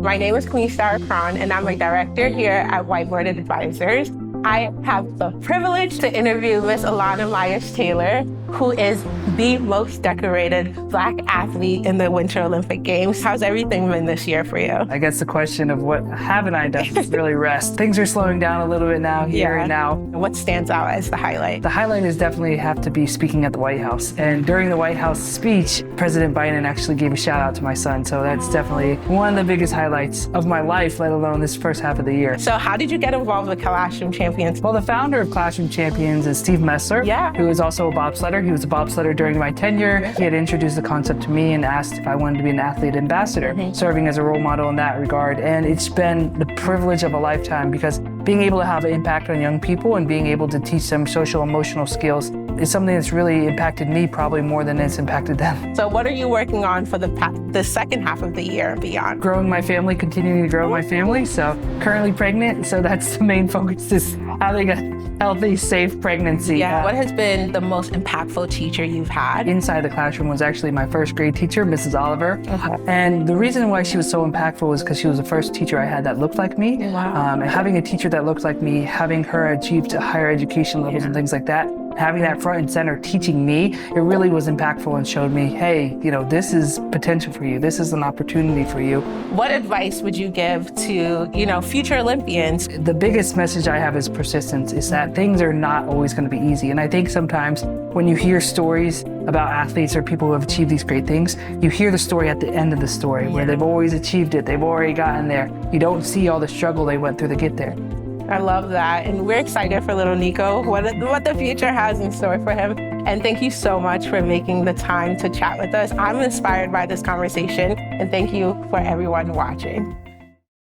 My name is Queenstar Akrong, and I'm a director here at Whiteboarded Advisors. I have the privilege to interview Miss Elana Meyers Taylor, who is the most decorated Black athlete in the Winter Olympic Games. How's everything been this year for you? I guess the question of what haven't I done is really rest. Things are slowing down a little bit now, here and now. What stands out as the highlight? The highlight is definitely have to be speaking at the White House. And during the White House speech, President Biden actually gave a shout out to my son. So that's definitely one of the biggest highlights of my life, let alone this first half of the year. So how did you get involved with Classroom Champions? Well, the founder of Classroom Champions is Steve Messler, who is also a bobsledder. He was a bobsledder during my tenure. He had introduced the concept to me and asked if I wanted to be an athlete ambassador, serving as a role model in that regard. And it's been the privilege of a lifetime because being able to have an impact on young people and being able to teach them social emotional skills is something that's really impacted me probably more than it's impacted them. So what are you working on for the second half of the year and beyond? Growing my family, continuing to grow my family. So currently pregnant, so that's the main focus, is having a healthy, safe pregnancy. What has been the most impactful teacher you've had? Inside the classroom was actually my first grade teacher, Mrs. Oliver. And the reason why she was so impactful was because she was the first teacher I had that looked like me. And having a teacher that looked like me, having her achieve to higher education levels and things like that, having that front and center teaching me, it really was impactful and showed me, hey, this is potential for you. This is an opportunity for you. What advice would you give to, future Olympians? The biggest message I have is persistence, is that things are not always going to be easy. And I think sometimes when you hear stories about athletes or people who have achieved these great things, you hear the story at the end of the story where they've always achieved it. They've already gotten there. You don't see all the struggle they went through to get there. I love that. And we're excited for little Nico, what the future has in store for him. And thank you so much for making the time to chat with us. I'm inspired by this conversation, and thank you for everyone watching.